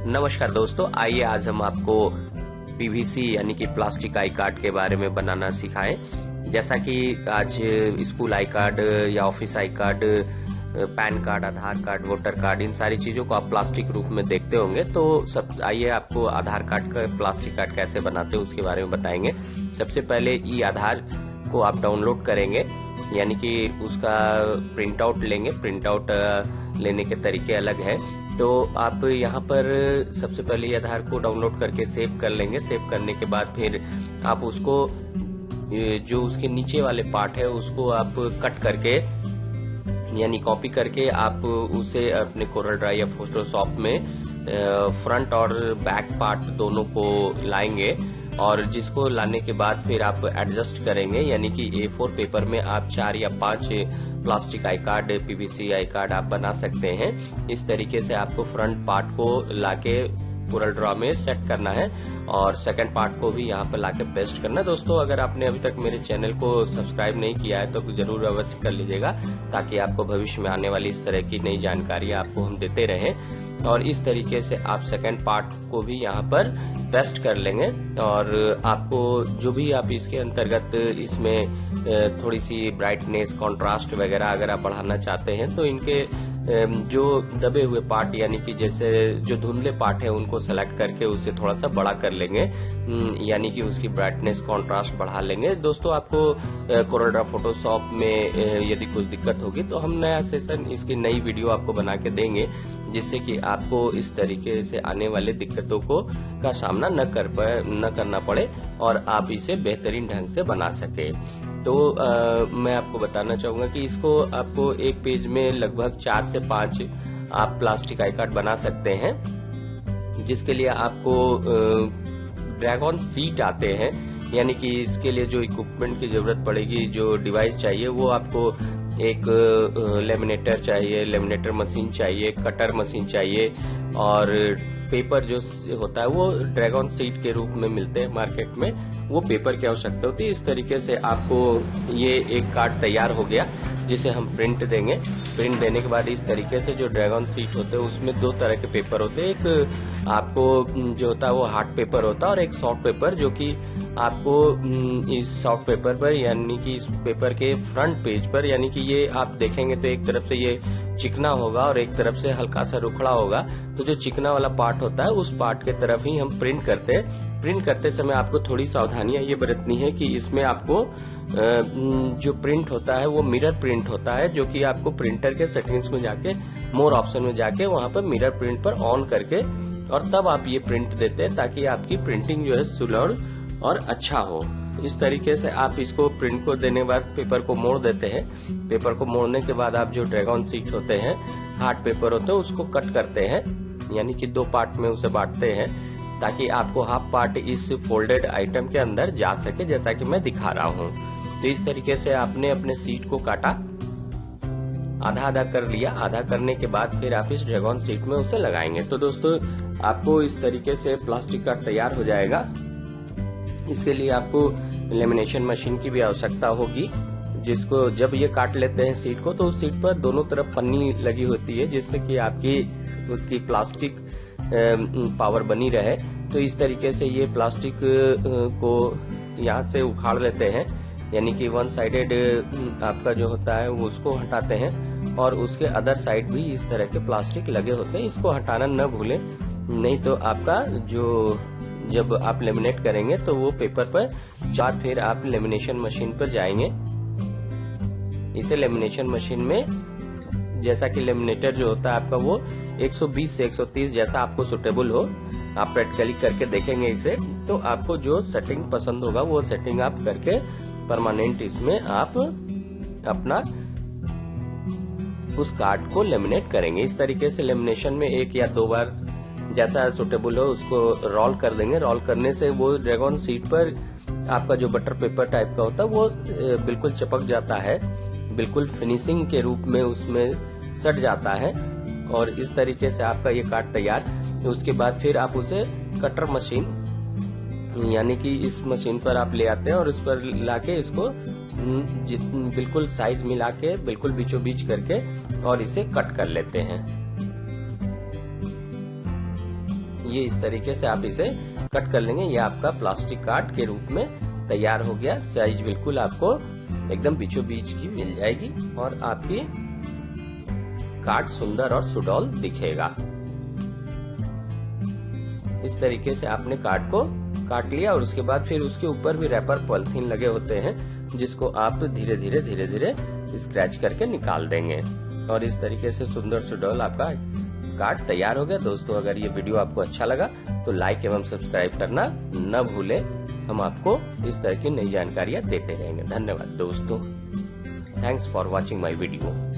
नमस्कार दोस्तों, आइए आज हम आपको पीवीसी यानी कि प्लास्टिक आई कार्ड के बारे में बनाना सिखाएं। जैसा कि आज स्कूल आई कार्ड या office I card, PAN card, Aadhaar card, voter card, इन सारी चीजों को आप प्लास्टिक रूप में देखते होंगे। तो सब आइए आपको आधार कार्ड का प्लास्टिक कार्ड कैसे बनाते हैं उसके बारे में बताएंगे। सबसे पहले ई आधार को आप डाउनलोड करेंगे, यानी कि उसका प्रिंट आउट लेंगे। प्रिंट आउट लेने के तरीके अलग है। तो आप यहाँ पर सबसे पहले आधार को डाउनलोड करके सेव कर लेंगे। सेव करने के बाद फिर आप उसको जो उसके नीचे वाले पार्ट है उसको आप कट करके यानी कॉपी करके आप उसे अपने कोरल ड्राई या फोटोशॉप में फ्रंट और बैक पार्ट दोनों को लाएंगे, और जिसको लाने के बाद फिर आप एडजस्ट करेंगे, यानी कि A4 पेपर में आप 4 या 5 plastic I card, PVC I card आप बना सकते हैं। इस तरीके से आपको फ्रंट पार्ट को लाके कोरल ड्रॉ में सेट करना है और सेकंड पार्ट को भी यहाँ पर लाके पेस्ट करना है। दोस्तों, अगर आपने अभी तक मेरे चैनल को सब्सक्राइब नहीं किया है तो जरूर अवश्य कर लीजिएगा, ताकि आपको भविष्य में आने वाली इस तरह की नई जानकारी आपको हम देते रहें। और इस तरीके से आप सेकंड पार्ट को भी यहाँ पर पेस्ट कर लेंगे। और आपको जो भी आप इसके अंतर्गत इसमें थोड़ी सी ब्राइटनेस, कॉन्ट्रास्ट वगैरह अगर आप बढ़ाना चाहते हैं तो इनके जो दबे हुए पार्ट यानी कि जैसे जो धुंधले पार्ट है उनको सेलेक्ट करके उसे थोड़ा सा बड़ा कर लेंगे, यानी कि उसकी ब्राइटनेस, कॉन्ट्रास्ट बढ़ा लेंगे। दोस्तों, आपको कोरल ड्रॉ फोटोशॉप में यदि कुछ दिक्कत होगी तो हम नया सेशन, इसकी नई वीडियो आपको बना के देंगे, जिससे कि आपको इस तरीके से आने वाले दिक्कतों को का सामना न करना पड़े और आप इसे बेहतरीन ढंग से बना सके। तो मैं आपको बताना चाहूंगा कि इसको आपको एक पेज में लगभग 4 से 5 आप प्लास्टिक आई कार्ड बना सकते हैं, जिसके लिए आपको ड्रैगन सीट आते हैं, यानी कि इसके लिए जो इक्विपमेंट की जरूरत पड़ेगी, जो डिवाइस चाहिए, वो आपको एक लेमिनेटर चाहिए, लेमिनेटर मशीन चाहिए, कटर मशीन चाहिए, और पेपर जो होता है वो ड्रैगन सीट के रूप में मिलते हैं मार्केट में, वो पेपर की आवश्यकता होती है। इस तरीके से आपको ये एक कार्ड तैयार हो गया, जिसे हम प्रिंट देंगे। प्रिंट देने के बाद इस तरीके से जो ड्रैगन सीट होते हैं उसमें 2 तरह के पेपर होते हैं। एक आपको जो होता है वो हार्ड पेपर होता है और एक सॉफ्ट पेपर, जो कि आपको इस सॉफ्ट पेपर पर यानी कि इस पेपर के फ्रंट पेज पर, यानी कि ये आप देखेंगे तो एक तरफ से ये चिकना होगा और एक तरफ से हल्का सा रुखड़ा होगा। तो जो चिकना वाला पार्ट होता है उस पार्ट के तरफ ही हम प्रिंट करते हैं। प्रिंट करते समय आपको थोड़ी सावधानियां ये बरतनी है कि इसमें आपको जो प्रिंट होता है वो मिरर प्रिंट होता है, जो कि आपको प्रिंटर के सेटिंग्स में जाके, मोर ऑप्शन में जाके वहां पर मिरर प्रिंट पर ऑन करके और तब आप ये प्रिंट देते हैं, ताकि आपकी प्रिंटिंग जो है सुलभ और अच्छा हो। इस तरीके से आप इसको प्रिंट को देने के बाद पेपर को मोड़ देते हैं। पेपर को मोड़ने के बाद आप जो ड्रैगन सीट होते हैं, हार्ड पेपर होते हैं, उसको कट करते हैं, यानी कि 2 पार्ट में उसे बांटते हैं, ताकि आपको हाफ पार्ट इस फोल्डेड आइटम के अंदर जा सके, जैसा कि मैं दिखा रहा हूँ। तो इस तरीके से आपने अपने सीट को काटा, आधा आधा कर लिया। आधा करने के बाद फिर आप इस ड्रैगन सीट में उसे लगाएंगे। तो दोस्तों, आपको इस तरीके से प्लास्टिक कार्ड तैयार हो जाएगा। इसके लिए आपको लेमिनेशन मशीन की भी आवश्यकता होगी, जिसको जब ये काट लेते हैं सीट को, तो उस सीट पर दोनों तरफ पन्नी लगी होती है, जिससे कि आपकी उसकी प्लास्टिक पावर बनी रहे। तो इस तरीके से ये प्लास्टिक को यहाँ से उखाड़ लेते हैं, यानी कि वन साइडेड आपका जो होता है वो उसको हटाते हैं, और उसके अदर साइड भी इस तरह के प्लास्टिक लगे होते हैं। इसको हटाना न भूलें, नहीं तो आपका जो जब आप लेमिनेट करेंगे तो वो पेपर पर फिर आप लेमिनेशन मशीन पर जाएंगे। इसे लेमिनेशन मशीन में, जैसा कि लेमिनेटर जो होता है आपका वो 120 से 130 जैसा आपको सुटेबल हो, आप प्रैक्टिकली करके देखेंगे इसे, तो आपको जो सेटिंग पसंद होगा वो सेटिंग आप करके परमानेंट इसमें आप अपना उस कार्ड को लेमिनेट करेंगे। इस तरीके से लेमिनेशन में 1 या 2 बार जैसा सुटेबल हो उसको रोल कर देंगे। रोल करने से वो ड्रैगन सीट पर आपका जो बटर पेपर टाइप का होता है वो बिल्कुल चिपक जाता है, बिल्कुल फिनिशिंग के रूप में उसमें सट जाता है। और इस तरीके से आपका ये कार्ड तैयार। उसके बाद फिर आप उसे कटर मशीन, यानी कि इस मशीन पर आप ले आते हैं और उस पर लाके इसको बिल्कुल साइज मिला के, बिल्कुल बीचों बीच करके और इसे कट कर लेते हैं। ये इस तरीके से आप इसे कट कर लेंगे। ये आपका प्लास्टिक कार्ड के रूप में तैयार हो गया। साइज बिल्कुल आपको एकदम बीचों बीच की मिल जाएगी और आपकी कार्ड सुंदर और सुडौल दिखेगा। इस तरीके से आपने कार्ड को काट लिया और उसके बाद फिर उसके ऊपर भी रैपर पॉलिथीन लगे होते हैं, जिसको आप धीरे धीरे स्क्रैच करके निकाल देंगे और इस तरीके से सुंदर सुडौल आपका कार्ड तैयार हो गया। दोस्तों, अगर ये वीडियो आपको अच्छा लगा तो लाइक एवं सब्सक्राइब करना न भूलें। हम आपको इस तरह की नई जानकारियां देते रहेंगे। धन्यवाद दोस्तों। Thanks for watching my video.